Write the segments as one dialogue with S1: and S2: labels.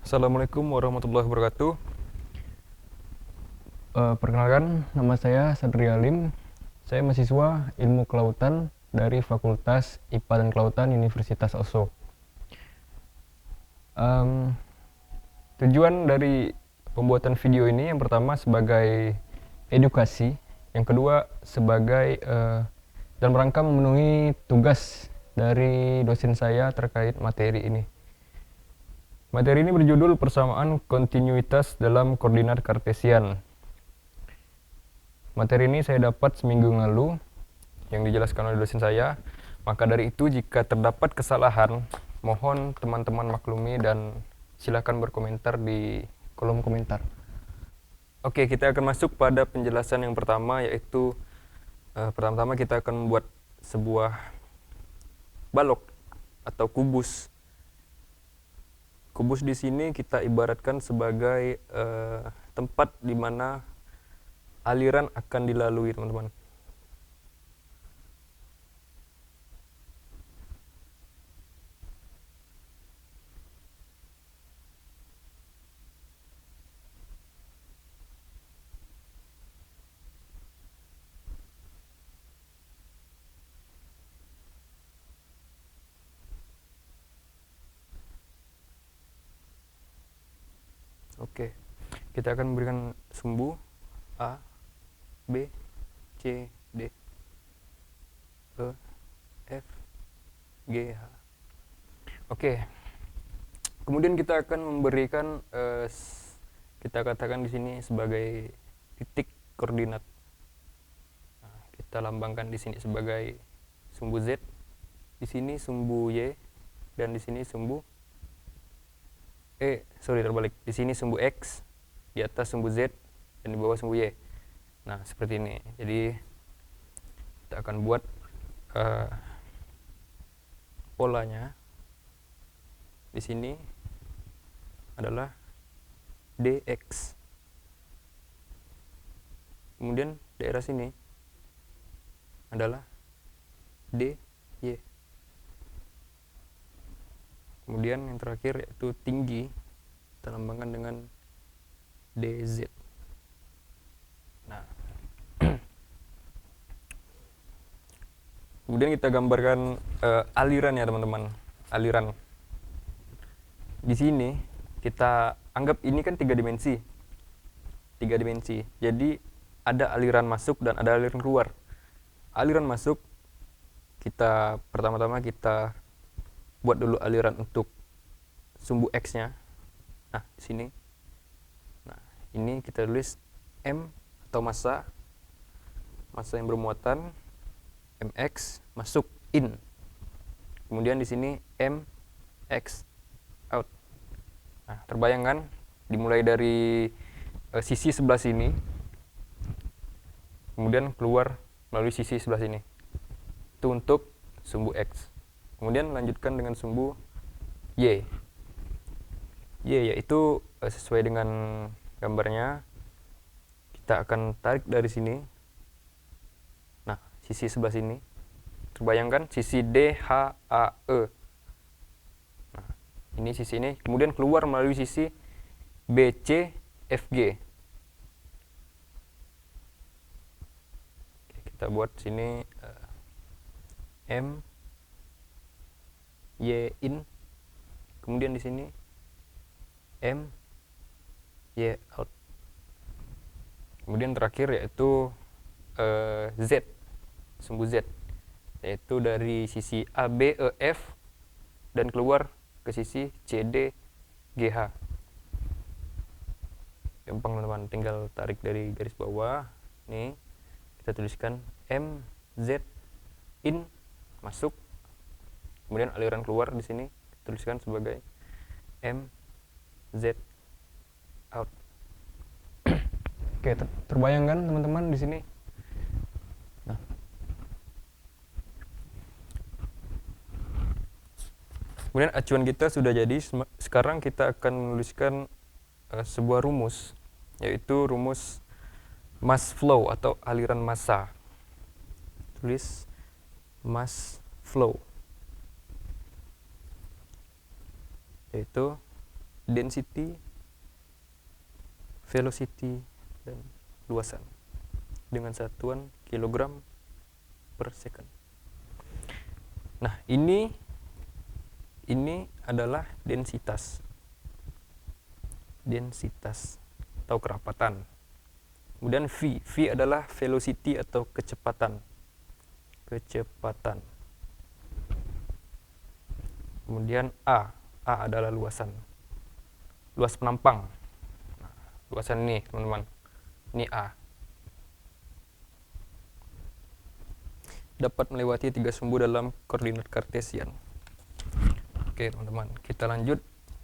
S1: Assalamualaikum warahmatullahi wabarakatuh.
S2: Perkenalkan, nama saya Sadri Alim. Saya mahasiswa Ilmu Kelautan dari Fakultas IPA dan Kelautan Universitas Oso. Tujuan dari pembuatan video ini yang pertama sebagai edukasi, yang kedua sebagai dalam rangka memenuhi tugas dari dosen saya terkait materi ini. Materi ini berjudul persamaan kontinuitas dalam koordinat kartesian. Materi ini saya dapat seminggu lalu yang dijelaskan oleh dosen saya. Maka dari itu jika terdapat kesalahan, mohon teman-teman maklumi dan silakan berkomentar di kolom komentar.
S1: Oke, kita akan masuk pada penjelasan yang pertama, yaitu pertama-tama kita akan membuat sebuah balok atau kubus. Kubus di sini kita ibaratkan sebagai tempat di mana aliran akan dilalui, teman-teman. Oke, kita akan memberikan sumbu A, B, C, D, E, F, G, H. Oke, kemudian kita akan memberikan kita katakan di sini sebagai titik koordinat. Nah, kita lambangkan di sini sebagai sumbu Z, di sini sumbu Y, dan di sini sumbu terbalik. Di sini sumbu X, di atas sumbu Z, dan di bawah sumbu Y. Nah, seperti ini. Jadi kita akan buat polanya. Di sini adalah DX. Kemudian daerah sini adalah DY. Kemudian yang terakhir yaitu tinggi, kita lambangkan dengan DZ. Nah, kemudian kita gambarkan aliran ya teman-teman. Aliran. Di sini kita anggap ini kan 3 dimensi. 3 dimensi. Jadi ada aliran masuk dan ada aliran keluar. Aliran masuk kita pertama-tama kita buat dulu aliran untuk sumbu X-nya. Nah, di sini. Nah, ini kita tulis M atau massa yang bermuatan mx masuk in. Kemudian di sini mx out. Nah, terbayangkan dimulai dari sisi sebelah sini, kemudian keluar melalui sisi sebelah sini. Itu untuk sumbu X. Kemudian lanjutkan dengan sumbu Y. Y yaitu sesuai dengan gambarnya, kita akan tarik dari sini. Nah, sisi sebelah sini. Terbayangkan sisi DHAE. Nah, ini sisi ini. Kemudian keluar melalui sisi BCFG. Oke, kita buat sini M Y in, kemudian di sini M Y out. Kemudian terakhir yaitu Z, sumbu Z, yaitu dari sisi ABEF dan keluar ke sisi CDGH. Gampang teman-teman, tinggal tarik dari garis bawah. Nih, kita tuliskan MZ in masuk. Kemudian aliran keluar di sini tuliskan sebagai MZ out.
S2: Oke, terbayangkan teman-teman di sini. Nah,
S1: kemudian acuan kita sudah jadi. Sekarang kita akan menuliskan sebuah rumus, yaitu rumus mass flow atau aliran massa. Tulis mass flow, yaitu density, velocity, dan luasan dengan satuan kilogram per second. Nah, ini adalah densitas atau kerapatan. Kemudian V adalah velocity atau kecepatan. Kemudian A adalah luas penampang. Nah, luasan ini, teman-teman, ini A. Dapat melewati 3 sumbu dalam koordinat kartesian. Oke, teman-teman, kita lanjut.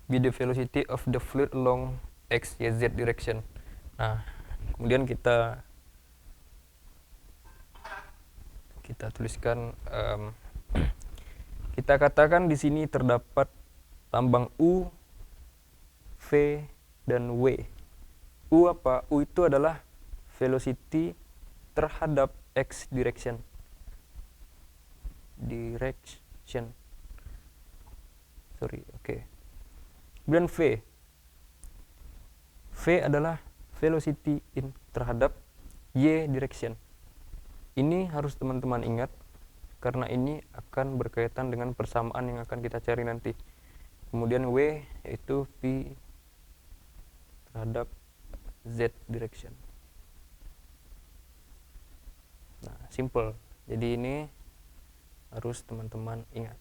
S1: Be the velocity of the fluid along x, y, z direction. Nah, kemudian kita tuliskan, kita katakan di sini terdapat lambang U, V, dan W. U apa? U itu adalah velocity terhadap x direction. Kemudian V adalah velocity terhadap y direction. Ini harus teman-teman ingat karena ini akan berkaitan dengan persamaan yang akan kita cari nanti. Kemudian W yaitu V terhadap z direction. Nah, simple. Jadi ini harus teman-teman ingat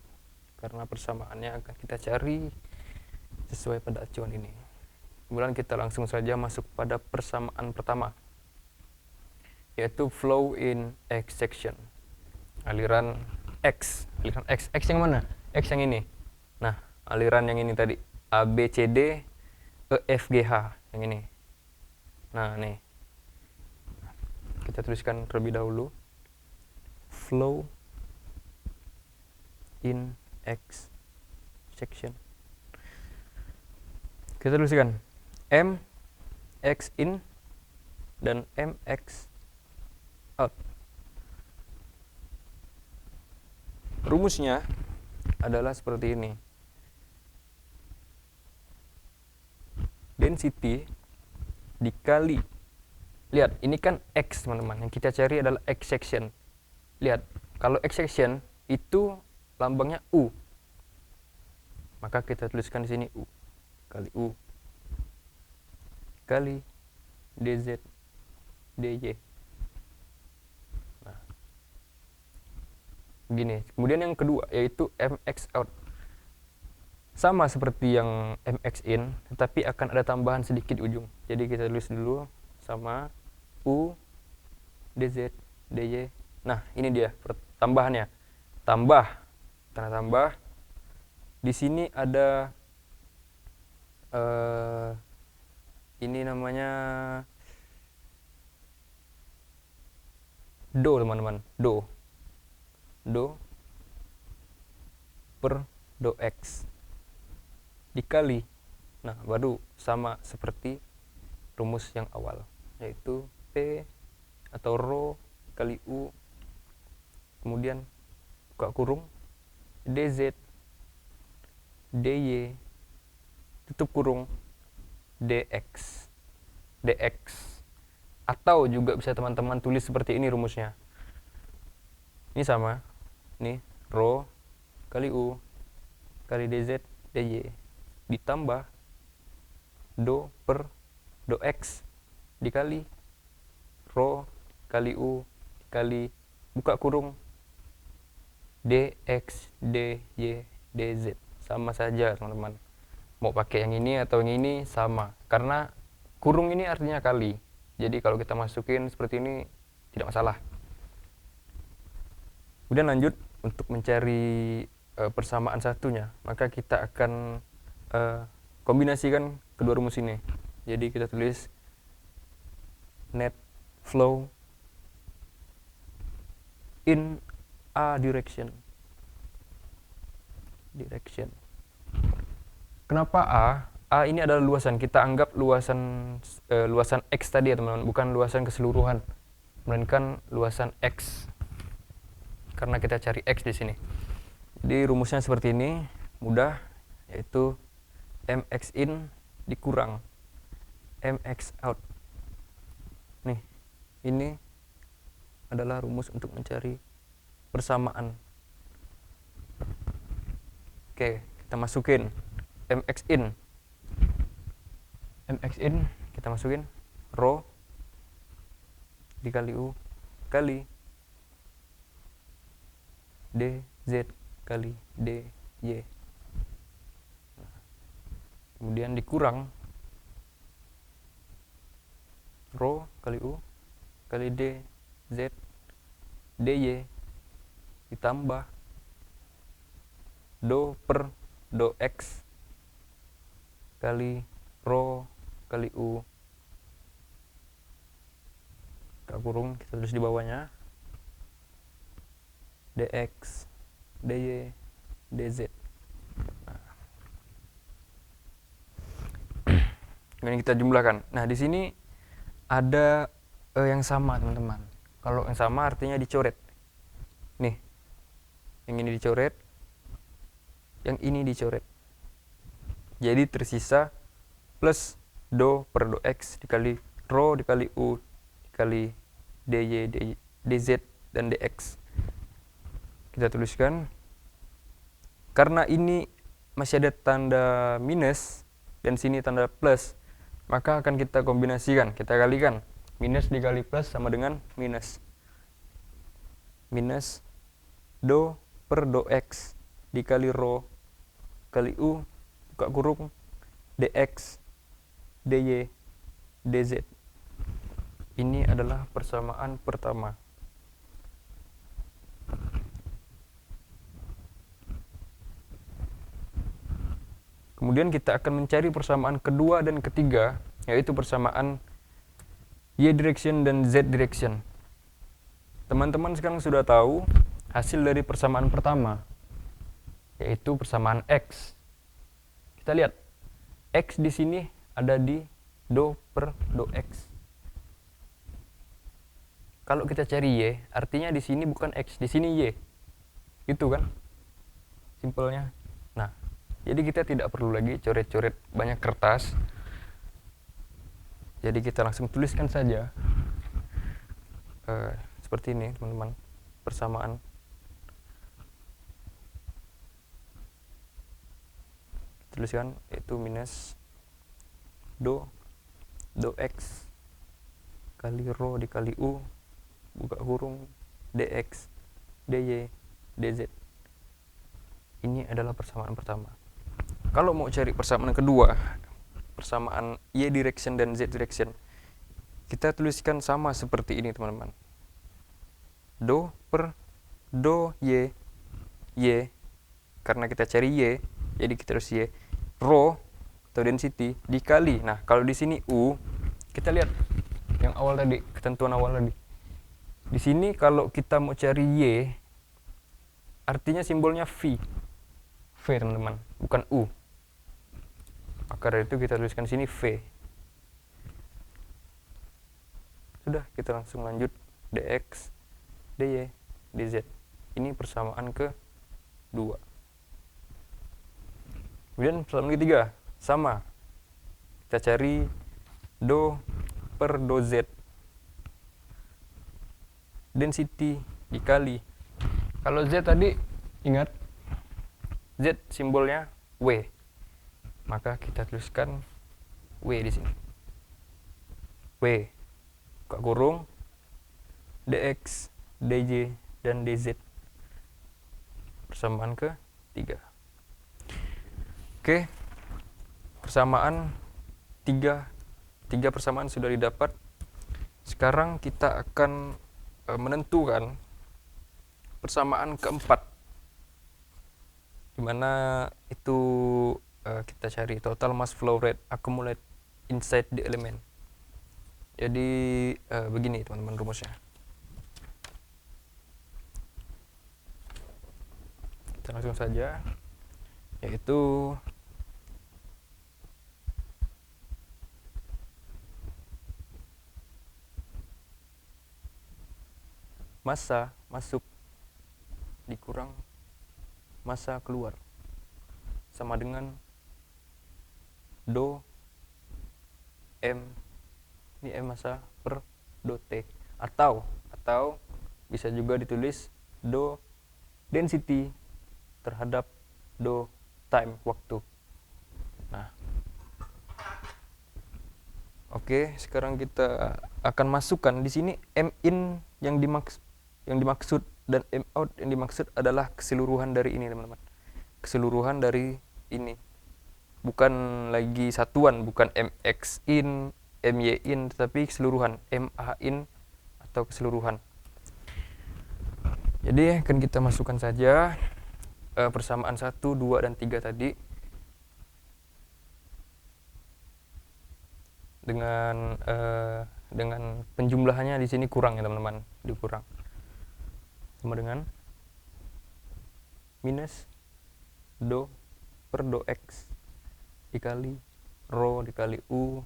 S1: karena persamaannya akan kita cari sesuai pada acuan ini. Kemudian kita langsung saja masuk pada persamaan pertama, yaitu flow in x section. Aliran X yang mana? X yang ini. Nah, aliran yang ini tadi, A, B, C, D, E, F, G, H, yang ini. Nah, nih. Kita tuliskan terlebih dahulu. Flow in X section. Kita tuliskan M X in dan M X out. Rumusnya adalah seperti ini. Density dikali, lihat ini kan X, teman-teman, yang kita cari adalah X section. Lihat, kalau X section itu lambangnya U, maka kita tuliskan di sini U kali U kali dz dy. Nah, begini. Kemudian yang kedua yaitu mx out, sama seperti yang mx in, tetapi akan ada tambahan sedikit ujung. Jadi kita tulis dulu sama U dz dy. Nah, ini dia tambahannya. Tanda tambah. Di sini ada ini namanya do, teman-teman. Do per do x dikali. Nah, baru sama seperti rumus yang awal, yaitu P atau rho kali U, kemudian buka kurung dz dy tutup kurung dx. Atau juga bisa teman-teman tulis seperti ini rumusnya. Ini sama, ini rho kali U kali dz dy ditambah do per do x dikali rho kali U dikali buka kurung dx dy dz. Sama saja, teman-teman. Mau pakai yang ini atau yang ini sama, karena kurung ini artinya kali. Jadi kalau kita masukin seperti ini tidak masalah. Kemudian lanjut untuk mencari persamaan satunya, maka kita akan kombinasikan kedua rumus ini. Jadi kita tulis net flow in a direction. Kenapa A? A ini adalah luasan. Kita anggap luasan X tadi ya, teman-teman, bukan luasan keseluruhan, melainkan luasan X. Karena kita cari X di sini. Jadi rumusnya seperti ini, mudah, yaitu mx in dikurang mx out. Nih, ini adalah rumus untuk mencari persamaan. Oke, kita masukin mx in. mx in kita masukin rho dikali u kali dz kali dy. Kemudian dikurang rho kali u kali dz dy ditambah do per do x kali rho kali u buka kurung, kita tulis di bawahnya dx dy dz. Kemudian kita jumlahkan. Nah, di sini ada yang sama, teman-teman. Kalau yang sama artinya dicoret. Nih, yang ini dicoret, yang ini dicoret. Jadi tersisa plus do per do x dikali rho dikali u dikali dy dz dan dx. Kita tuliskan. Karena ini masih ada tanda minus dan sini tanda plus, maka akan kita kombinasikan, kita kalikan. Minus dikali plus sama dengan minus. Minus do per do x dikali rho kali u buka kurung dx dy dz. Ini adalah persamaan pertama. Kemudian kita akan mencari persamaan kedua dan ketiga, yaitu persamaan y direction dan z direction. Teman-teman sekarang sudah tahu hasil dari persamaan pertama, yaitu persamaan x. Kita lihat, x di sini ada di do per do x. Kalau kita cari y, artinya di sini bukan x, di sini y. Gitu kan? Simpelnya. Nah, jadi kita tidak perlu lagi coret-coret banyak kertas. Jadi kita langsung tuliskan saja seperti ini, teman-teman, persamaan. Tuliskan itu minus do x kali rho dikali u buka kurung dx dy dz. Ini adalah persamaan pertama. Kalau mau cari persamaan kedua, persamaan y direction dan z direction, kita tuliskan sama seperti ini, teman-teman. Do per do y karena kita cari y, jadi kita harus y rho atau density dikali. Nah, kalau di sini u, kita lihat yang awal tadi, ketentuan awal tadi. Di sini kalau kita mau cari y, artinya simbolnya v, teman-teman, bukan u. Maka dari itu kita tuliskan di sini v. Sudah, kita langsung lanjut dx dy dz. Ini persamaan kedua. Kemudian persamaan ketiga, sama. Kita cari do per do z. Density dikali. Kalau z tadi, ingat, z simbolnya w. Maka kita tuliskan w di sini. W, buka kurung, dx, dy, dan dz. Persamaan ketiga. Oke, persamaan tiga persamaan sudah didapat. Sekarang kita akan menentukan persamaan keempat, dimana itu kita cari total mass flow rate accumulate inside the element. Jadi begini, teman-teman, rumusnya. Kita langsung saja, yaitu massa masuk dikurang massa keluar sama dengan do m, ini m masa per do t, atau bisa juga ditulis do density terhadap do time, waktu. Nah, oke, sekarang kita akan masukkan di sini m in yang dimaksud dan m out yang dimaksud adalah keseluruhan dari ini, teman-teman. Keseluruhan dari ini. Bukan lagi satuan, bukan mx in, my in, tetapi keseluruhan, ma in atau keseluruhan. Jadi akan kita masukkan saja persamaan 1, 2, dan 3 tadi dengan penjumlahannya di sini kurang ya teman-teman, dikurang sama dengan minus do per do x dikali rho dikali u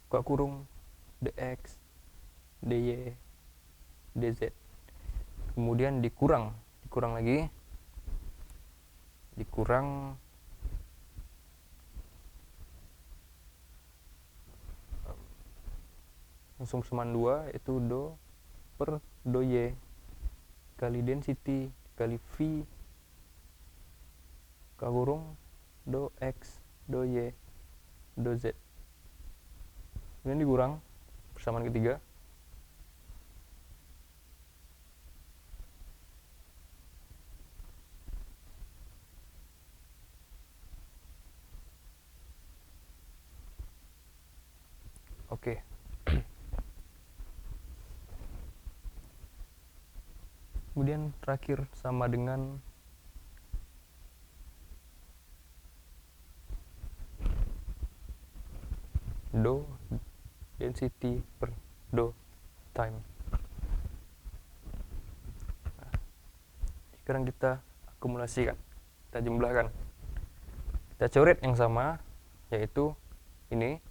S1: buka kurung dx dy dz, kemudian dikurang lagi, langsung seman 2, yaitu do per do y kali density kali v buka kurung do x do y do z, kemudian dikurang persamaan ketiga. Oke. Kemudian terakhir sama dengan do density per do time. Nah, sekarang kita akumulasikan, kita jumlahkan, kita coret yang sama, yaitu ini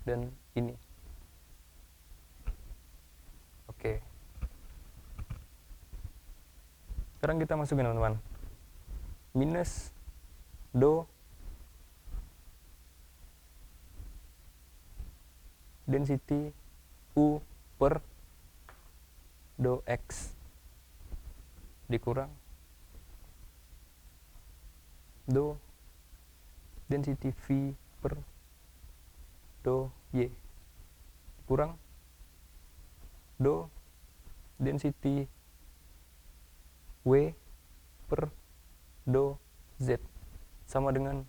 S1: dan ini. Oke. Sekarang kita masukin teman-teman, minus do density u per do x dikurang do density v per do y dikurang do density w per do z sama dengan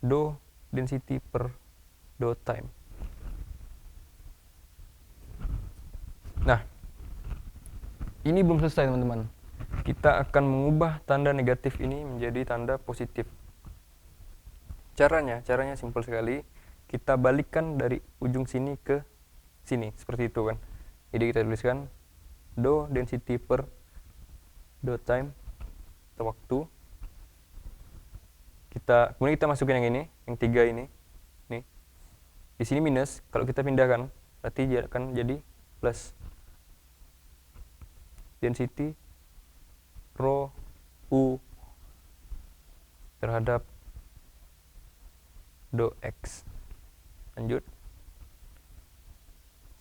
S1: do density per do time. Nah, ini belum selesai teman-teman. Kita akan mengubah tanda negatif ini menjadi tanda positif. Caranya simpel sekali. Kita balikkan dari ujung sini ke sini, seperti itu kan. Jadi kita tuliskan do density per do time atau waktu. Kemudian kita masukin yang ini, yang 3 ini. Nih. Di sini minus, kalau kita pindahkan berarti dia akan jadi plus. Density rho u terhadap do x. Lanjut.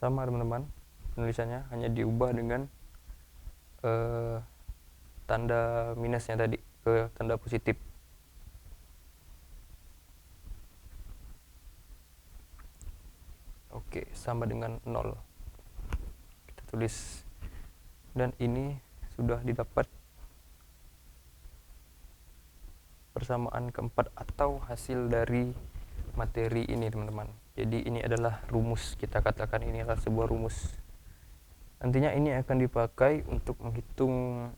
S1: Sama teman-teman, penulisannya hanya diubah dengan tanda minusnya tadi ke tanda positif. Oke, sama dengan 0. Kita tulis, dan ini sudah didapat persamaan keempat atau hasil dari materi ini teman-teman. Jadi ini adalah rumus, kita katakan ini adalah sebuah rumus. Nantinya ini akan dipakai untuk menghitung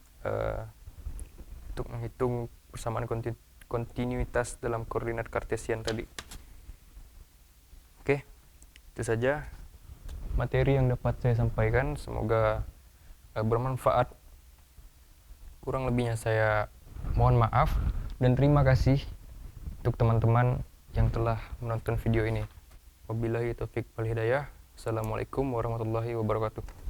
S1: persamaan kontinuitas dalam koordinat kartesian tadi. Oke, itu saja materi yang dapat saya sampaikan. Semoga bermanfaat. Kurang lebihnya saya mohon maaf dan terima kasih untuk teman-teman yang telah menonton video ini. Wabillahi taufiq wal hidayah. Assalamualaikum warahmatullahi wabarakatuh.